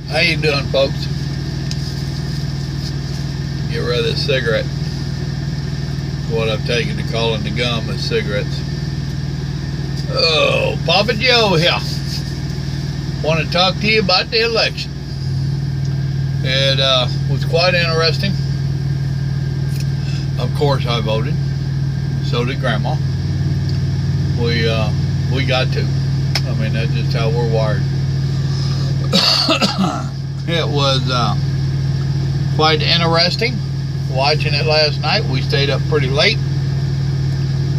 How you doing, folks? Get rid of this cigarette. What I've taken to calling the gum is cigarettes. Oh, Papa Joe here. Want to talk to you about the election. It was quite interesting. Of course, I voted. So did Grandma. We got to. I mean, that's just how we're wired. It was quite interesting watching it last night. We stayed up pretty late,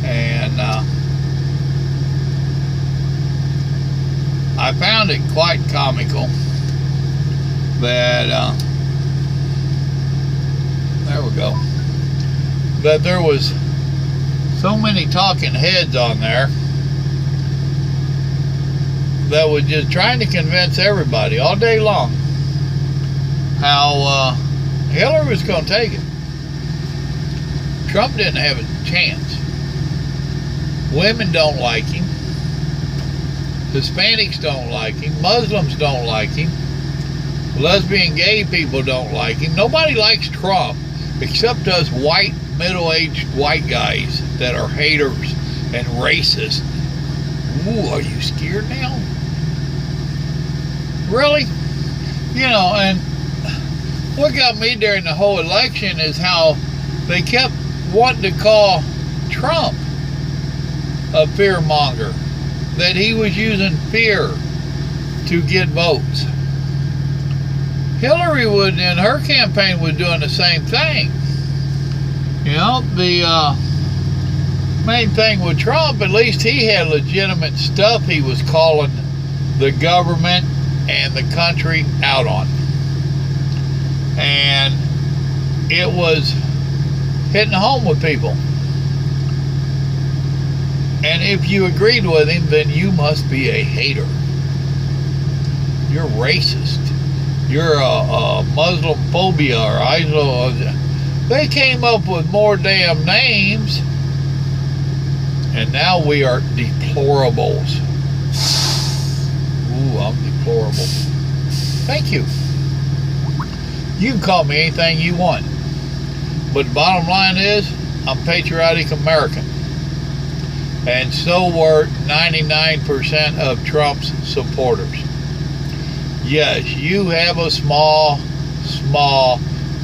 and I found it quite comical that there we go, that there was so many talking heads on there that was just trying to convince everybody all day long how Hillary was going to take it. Trump didn't have a chance. Women don't like him. Hispanics don't like him. Muslims don't like him. Lesbian gay people don't like him. Nobody likes Trump except us white, middle-aged white guys that are haters and racist. Ooh, are you scared now? Really? You know, and what got me during the whole election is how they kept wanting to call Trump a fearmonger, that he was using fear to get votes. Hillary would, in her campaign, was doing the same thing. You know, the main thing with Trump, at least he had legitimate stuff he was calling the government and the country out on. And it was hitting home with people. And if you agreed with him, then you must be a hater. You're racist. You're a Muslim phobia or ISO. They came up with more damn names. And now we are deplorables. Ooh, I'm deplorable. Thank you. You can call me anything you want. But the bottom line is, I'm patriotic American. And so were 99% of Trump's supporters. Yes, you have a small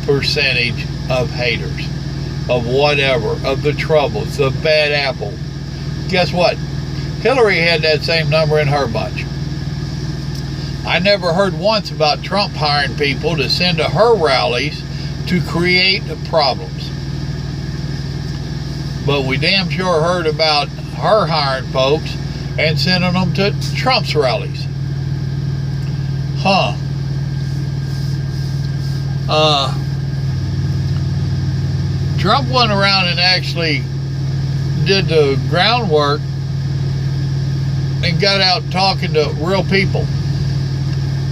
percentage of haters. Of whatever. Of the troubles. The bad apple. Guess what? Hillary had that same number in her bunch. I never heard once about Trump hiring people to send to her rallies to create problems. But we damn sure heard about her hiring folks and sending them to Trump's rallies. Huh. Trump went around and actually did the groundwork and got out talking to real people.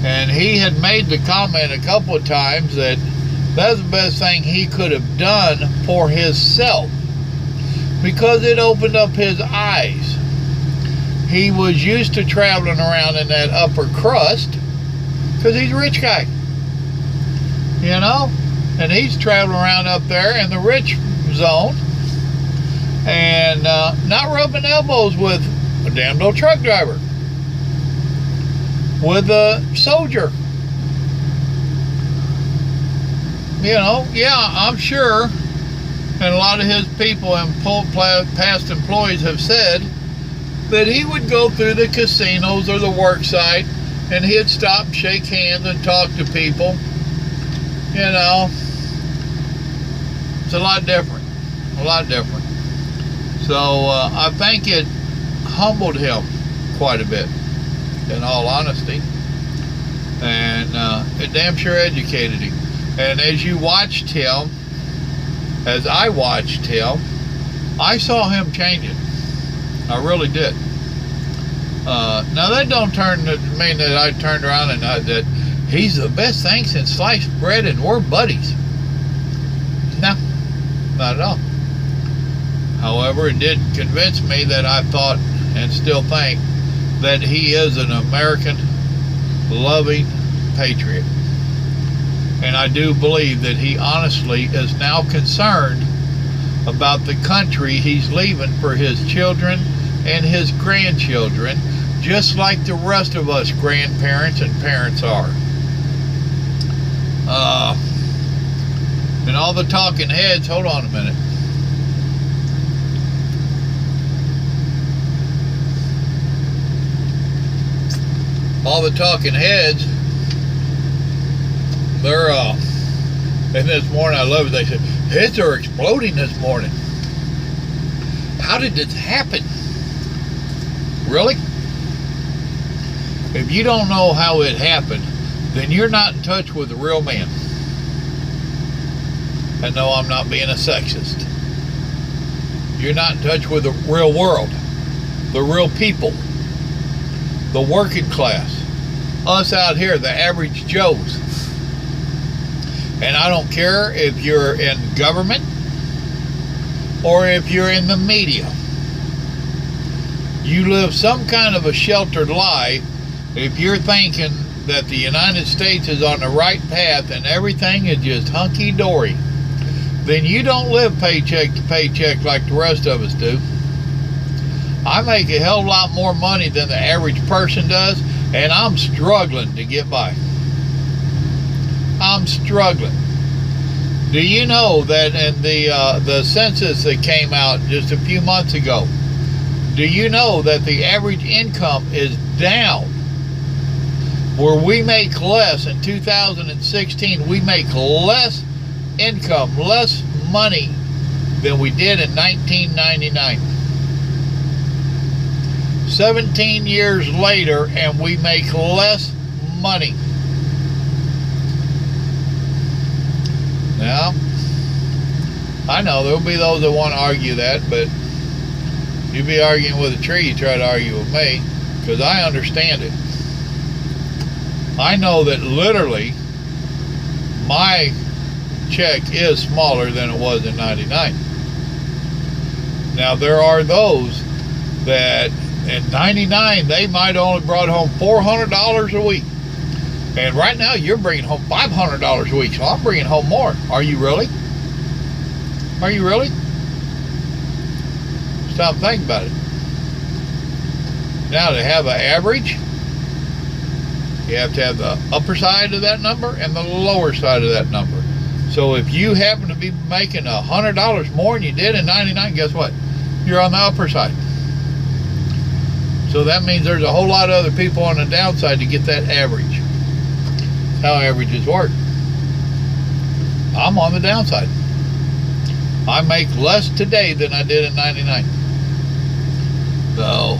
And he had made the comment a couple of times that that's the best thing he could have done for himself, because it opened up his eyes. He was used to traveling around in that upper crust because he's a rich guy, you know, and he's traveling around up there in the rich zone and not rubbing elbows with a damn old truck driver, with a soldier. You know, yeah, I'm sure, and a lot of his people and past employees have said that he would go through the casinos or the work site and he'd stop and shake hands and talk to people. You know, it's a lot different. A lot different. So I think it humbled him quite a bit, in all honesty. And it damn sure educated him. And as you watched him, as I watched him, I saw him changing. I really did. Now that don't mean that I turned around and that he's the best thing since sliced bread and we're buddies. No, not at all. However, it did convince me that I thought and still think that he is an American, loving, patriot. And I do believe that he honestly is now concerned about the country he's leaving for his children and his grandchildren, just like the rest of us grandparents and parents are. And all the talking heads, hold on a minute. All the talking heads, they're, and this morning I love it, they said, heads are exploding this morning. How did this happen? Really? If you don't know how it happened, then you're not in touch with the real man. And no, I'm not being a sexist. You're not in touch with the real world, the real people, the working class, us out here, the average Joes. And I don't care if you're in government or if you're in the media. You live some kind of a sheltered life if you're thinking that the United States is on the right path and everything is just hunky-dory. Then you don't live paycheck to paycheck like the rest of us do. I make a hell of a lot more money than the average person does, and I'm struggling to get by. I'm struggling. Do you know that in the census that came out just a few months ago, do you know that the average income is down? Where we make less in 2016, we make less income, less money than we did in 1999. 17 years later, and we make less money. Now, I know there'll be those that want to argue that, but you be arguing with a tree, you try to argue with me, because I understand it. I know that literally my check is smaller than it was in 99. Now there are those that in 99 they might only brought home $400 a week, and right now you're bringing home $500 a week, so I'm bringing home more. Are you really? Are you really? Stop and think about it. Now to have an average, you have to have the upper side of that number and the lower side of that number. So if you happen to be making $100 more than you did in 99, guess what? You're on the upper side. So that means there's a whole lot of other people on the downside to get that average. That's how averages work. I'm on the downside. I make less today than I did in 99. So,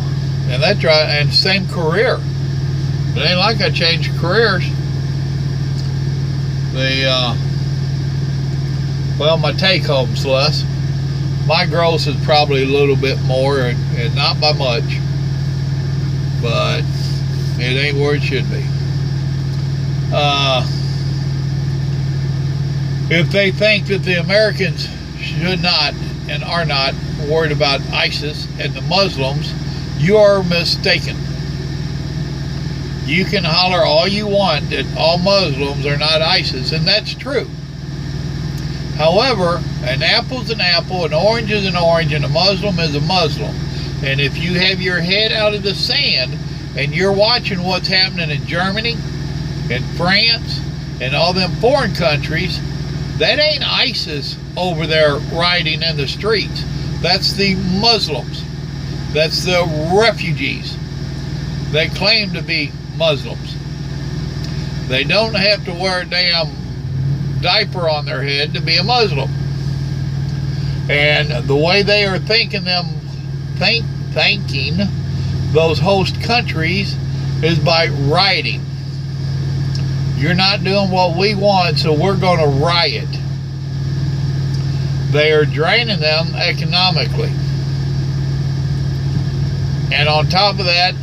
and that's right, and same career. It ain't like I changed careers. Well, my take home's less. My gross is probably a little bit more, and not by much, but it ain't where it should be. If they think that the Americans should not and are not worried about ISIS and the Muslims, you are mistaken. You can holler all you want that all Muslims are not ISIS, and that's true. However, an apple's an apple, an orange is an orange, and a Muslim is a Muslim. And if you have your head out of the sand and you're watching what's happening in Germany and France and all them foreign countries, that ain't ISIS over there rioting in the streets. That's the Muslims. That's the refugees that claim to be Muslims. They don't have to wear a damn diaper on their head to be a Muslim. And the way they are thinking those host countries is by rioting. You're not doing what we want, so we're going to riot. They are draining them economically. And on top of that,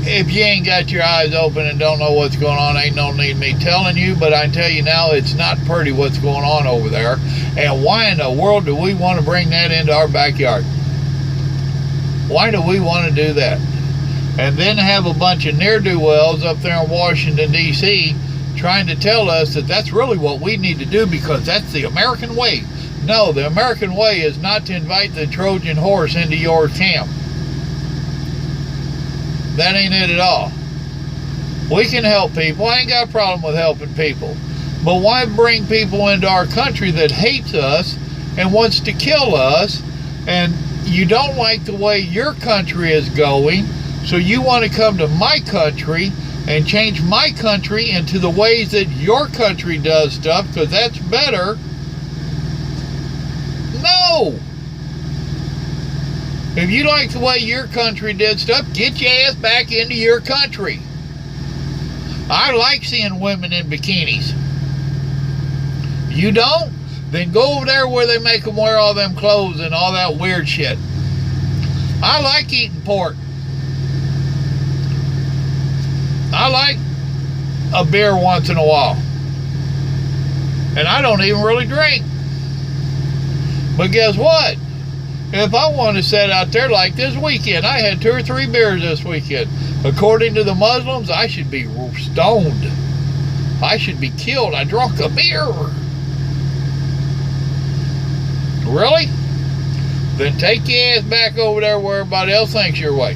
if you ain't got your eyes open and don't know what's going on, ain't no need me telling you, but I can tell you now, it's not pretty what's going on over there. And why in the world do we want to bring that into our backyard? Why do we want to do that? and then have a bunch of ne'er-do-wells up there in Washington, D.C. trying to tell us that that's really what we need to do because that's the American way. No, the American way is not to invite the Trojan horse into your camp. That ain't it at all. We can help people. I ain't got a problem with helping people. But why bring people into our country that hates us and wants to kill us, and you don't like the way your country is going, so you want to come to my country and change my country into the ways that your country does stuff because that's better? No! If you like the way your country did stuff, get your ass back into your country. I like seeing women in bikinis. You don't? Then go over there where they make them wear all them clothes and all that weird shit. I like eating pork. I like a beer once in a while. And I don't even really drink. But guess what? If I want to sit out there like this weekend, I had 2 or 3 beers this weekend. According to the Muslims, I should be stoned. I should be killed. I drank a beer. Really? Then take your ass back over there where everybody else thinks you're way.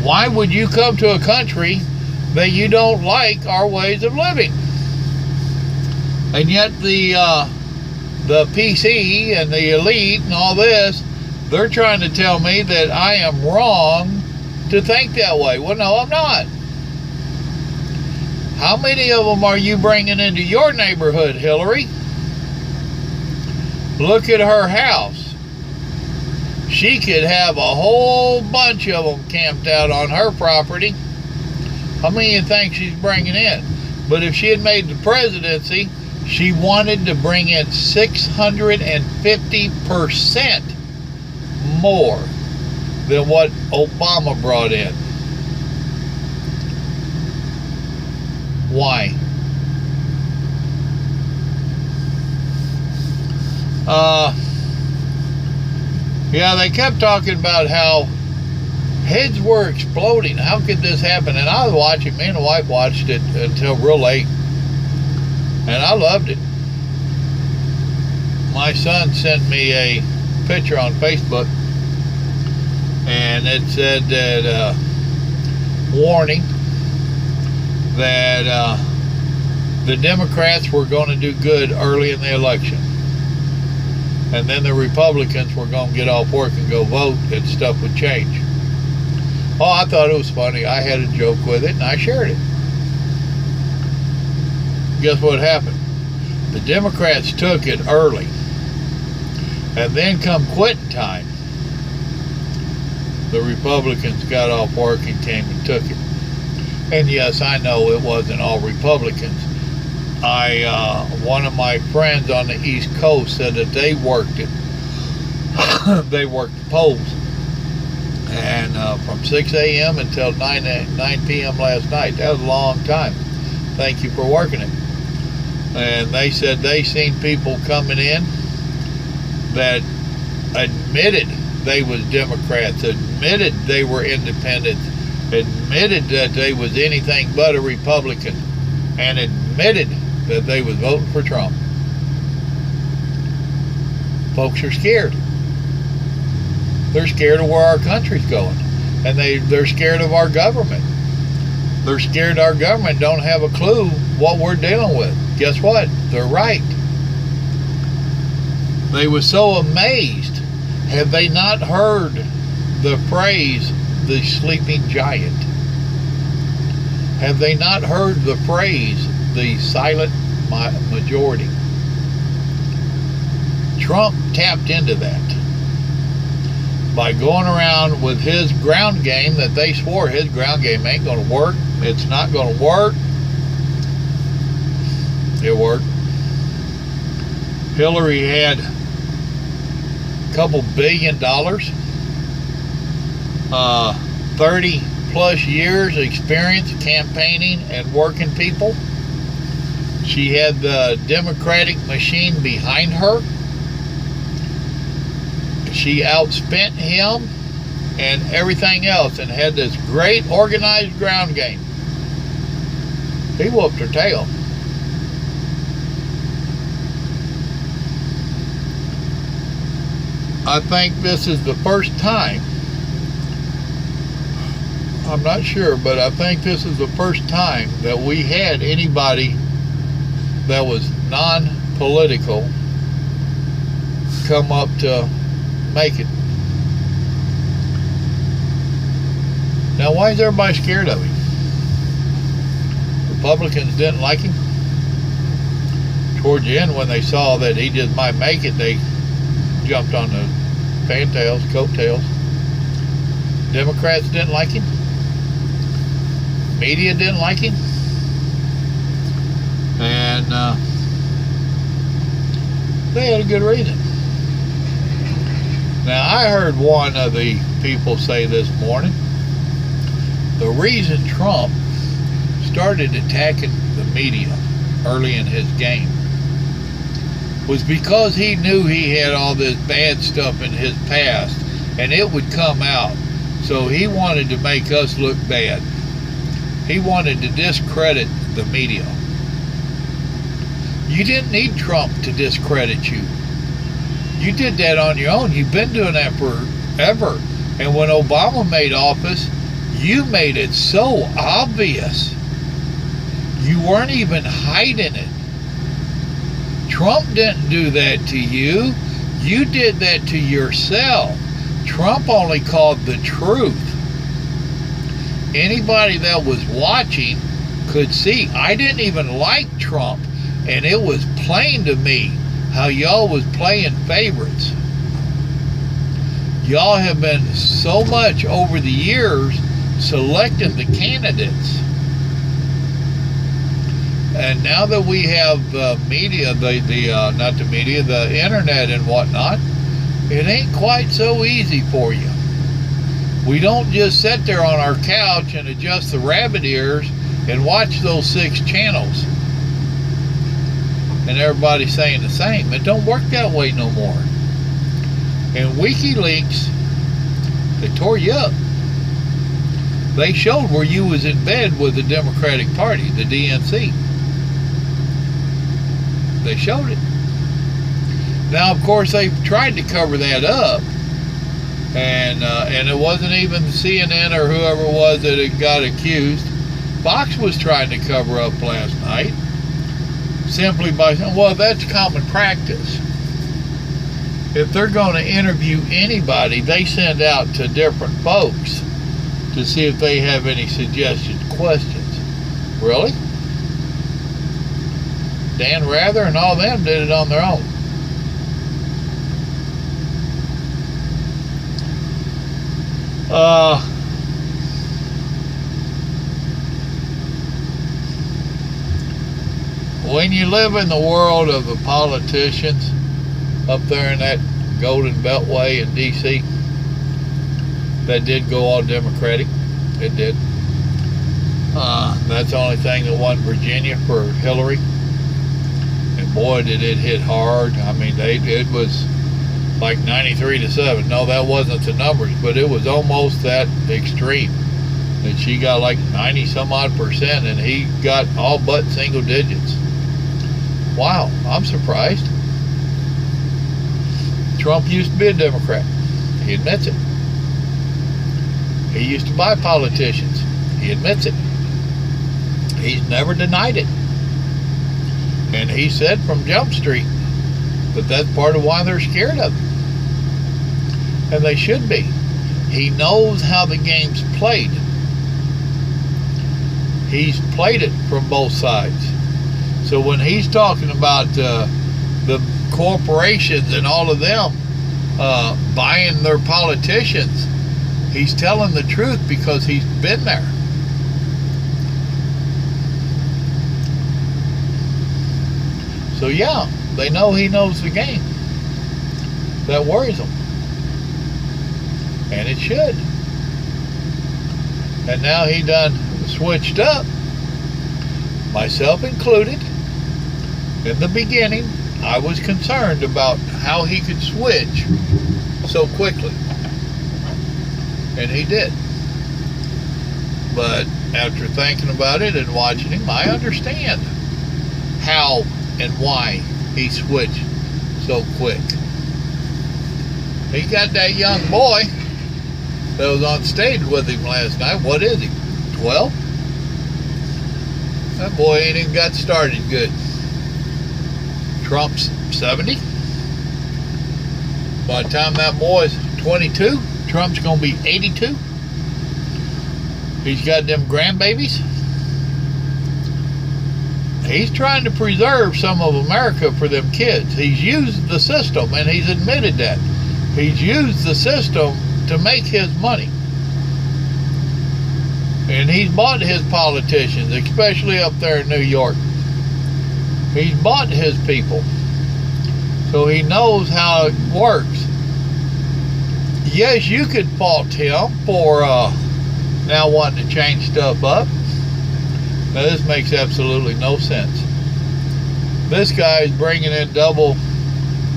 Why would you come to a country that you don't like our ways of living? And yet the PC and the elite and all this, they're trying to tell me that I am wrong to think that way. Well, no, I'm not. How many of them are you bringing into your neighborhood, Hillary? Look at her house. She could have a whole bunch of them camped out on her property. How many of you think she's bringing in? But if she had made the presidency, she wanted to bring in 650% more than what Obama brought in. Why? Yeah, they kept talking about how heads were exploding. How could this happen? And I was watching, me and the wife watched it until real late. And I loved it. My son sent me a picture on Facebook, and it said that, warning, that the Democrats were going to do good early in the election. And then the Republicans were going to get off work and go vote, and stuff would change. Oh, I thought it was funny. I had a joke with it, and I shared it. Guess what happened? The Democrats took it early. And then come quitting time, the Republicans got off work and came and took it. And yes, I know it wasn't all Republicans. One of my friends on the East Coast said that they worked it. They worked the polls. And from 6 a.m. until 9 p.m. last night. That was a long time. Thank you for working it. And they said they seen people coming in that admitted they was Democrats, admitted they were independents, admitted that they was anything but a Republican, and admitted that they was voting for Trump. Folks are scared. They're scared of where our country's going. And they're scared of our government. They're scared our government don't have a clue what we're dealing with. Guess what? They're right. They were so amazed. Have they not heard the phrase, the sleeping giant? Have they not heard the phrase, the silent majority? Trump tapped into that by going around with his ground game that they swore his ground game ain't going to work. It's not going to work. It worked. Hillary had a couple $1 billion, 30 plus years experience campaigning and working people. She had the Democratic machine behind her. She outspent him and everything else, and had this great organized ground game. He whooped her tail. I think this is the first time, I'm not sure, but I think this is the first time that we had anybody that was non-political come up to make it. Now, why is everybody scared of him? Republicans didn't like him. Towards the end, when they saw that he just might make it, they jumped on the fantails, coattails. Democrats didn't like him. Media didn't like him. And they had a good reason. Now, I heard one of the people say this morning, the reason Trump started attacking the media early in his game was because he knew he had all this bad stuff in his past and it would come out. So he wanted to make us look bad. He wanted to discredit the media. You didn't need Trump to discredit you. You did that on your own. You've been doing that forever. And when Obama made office, you made it so obvious. You weren't even hiding it. Trump didn't do that to you. You did that to yourself. Trump only called the truth. Anybody that was watching could see I didn't even like Trump, and it was plain to me how y'all was playing favorites. Y'all have been so much over the years selecting the candidates. And now that we have media, not the media, the internet and whatnot, it ain't quite so easy for you. We don't just sit there on our couch and adjust the rabbit ears and watch those 6 channels. And everybody's saying the same. It don't work that way no more. And WikiLeaks, they tore you up. They showed where you was in bed with the Democratic Party, the DNC. They showed it. Now, of course, they tried to cover that up, and it wasn't even CNN or whoever it was that it got accused. Fox was trying to cover up last night, simply by saying, well, that's common practice. If they're going to interview anybody, they send out to different folks to see if they have any suggested questions. Really? Dan Rather and all them did it on their own. When you live in the world of the politicians up there in that Golden Beltway in D.C., that did go all Democratic. It did. That's the only thing that won Virginia for Hillary. And boy, did it hit hard. I mean, it was like 93-7. No, that wasn't the numbers, but it was almost that extreme. That she got like 90 some odd percent and he got all but single digits. Wow, I'm surprised. Trump used to be a Democrat. He admits it. He used to buy politicians. He admits it. He's never denied it. And he said from Jump Street that that's part of why they're scared of him. And they should be. He knows how the game's played. He's played it from both sides. So when he's talking about the corporations and all of them buying their politicians, he's telling the truth because he's been there. So yeah, they know he knows the game. That worries them. And it should. And now he done switched up, myself included. In the beginning, I was concerned about how he could switch so quickly. And he did. But after thinking about it and watching him, I understand how and why he switched so quick. He got that young boy that was on stage with him last night. What is he? 12? That boy ain't even got started good. Trump's 70. By the time that boy's 22, Trump's going to be 82. He's got them grandbabies. He's trying to preserve some of America for them kids. He's used the system, and he's admitted that. He's used the system to make his money. And he's bought his politicians, especially up there in New York. He's bought his people. So he knows how it works. Yes, you could fault him for now wanting to change stuff up. Now, this makes absolutely no sense. This guy's bringing in double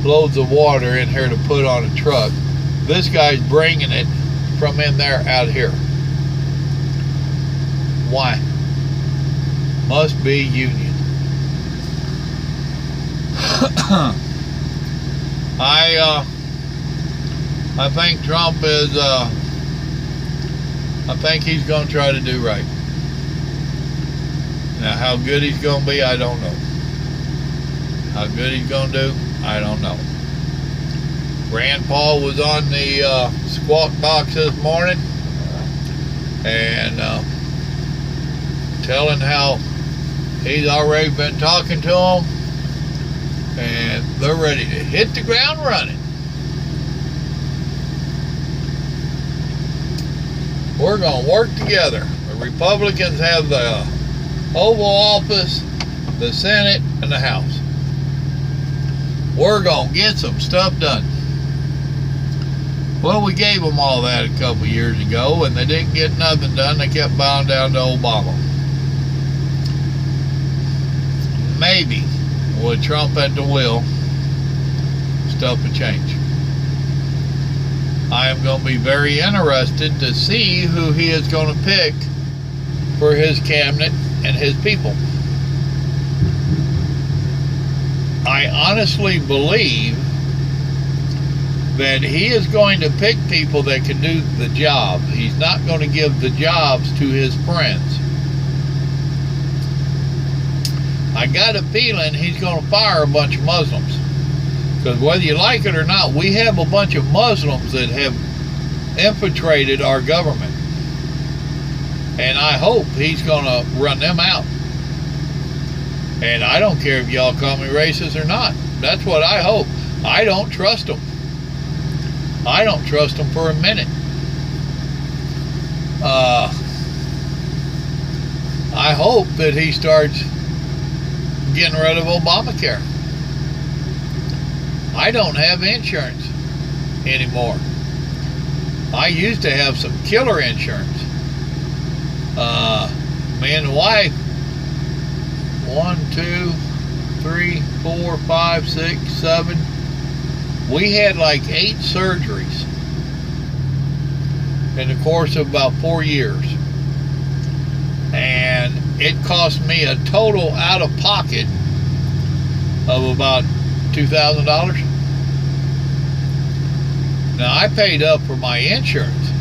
loads of water in here to put on a truck. This guy's bringing it from in there out here. Why? Must be union. I think Trump is I think he's going to try to do right. Now, how good he's going to be, I don't know. How good he's going to do, I don't know. Rand Paul was on the Squawk Box this morning and telling how he's already been talking to them and they're ready to hit the ground running. We're going to work together. The Republicans have the Oval Office, the Senate, and the House. We're going to get some stuff done. Well, we gave them all that a couple years ago, and they didn't get nothing done. They kept bowing down to Obama. Maybe, with Trump at the wheel, stuff will change. I am going to be very interested to see who he is going to pick for his cabinet and his people. I honestly believe that he is going to pick people that can do the job. He's not going to give the jobs to his friends. I got a feeling he's going to fire a bunch of Muslims. Because whether you like it or not, we have a bunch of Muslims that have infiltrated our government. And I hope he's going to run them out. And I don't care if y'all call me racist or not. That's what I hope. I don't trust them. I don't trust them for a minute. I hope that he starts getting rid of Obamacare. I don't have insurance anymore. I used to have some killer insurance. Me and the wife, 1, 2, 3, 4, 5, 6, 7. We had like 8 surgeries in the course of about 4 years. And it cost me a total out of pocket of about $2,000. Now, I paid up for my insurance.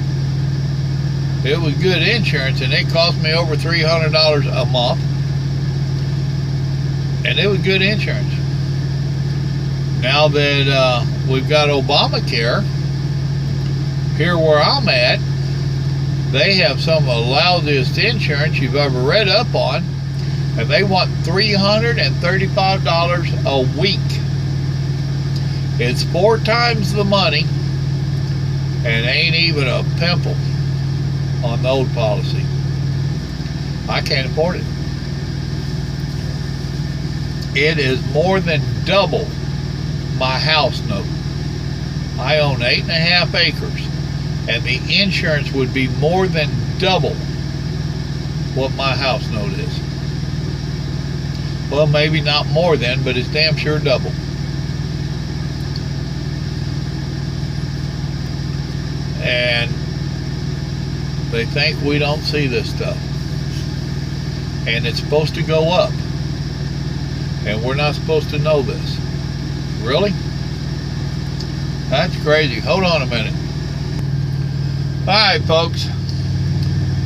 It was good insurance, and it cost me over $300 a month. And it was good insurance. Now that we've got Obamacare, here where I'm at, they have some of the lousiest insurance you've ever read up on, and they want $335 a week. It's 4 times the money, and ain't even a pimple on the old policy. I can't afford it. It is more than double my house note. I own 8.5 acres, and the insurance would be more than double what my house note is. Well, maybe not more than, but it's damn sure double. And They think we don't see this stuff. And it's supposed to go up. And we're not supposed to know this. Really? That's crazy. Hold on a minute. Alright, folks.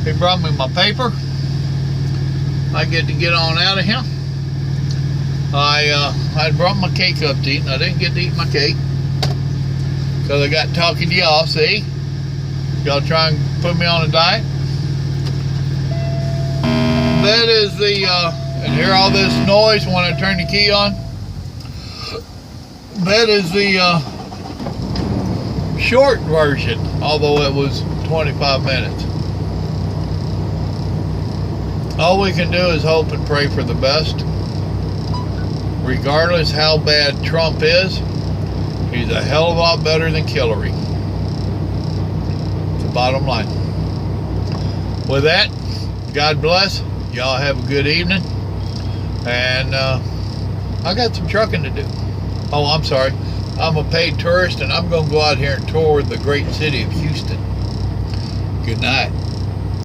They brought me my paper. I get to get on out of here. I brought my cake up to eat, and I didn't get to eat my cake because I got talking to y'all. See, y'all try and put me on a diet. That is the and hear all this noise when I turn the key on. That is the short version, although it was 25 minutes. All we can do is hope and pray for the best. Regardless how bad Trump is, he's a hell of a lot better than Hillary. It's the bottom line. With that, God bless. Y'all have a good evening. And I got some trucking to do. Oh, I'm sorry. I'm a paid tourist, and I'm going to go out here and tour the great city of Houston. Good night.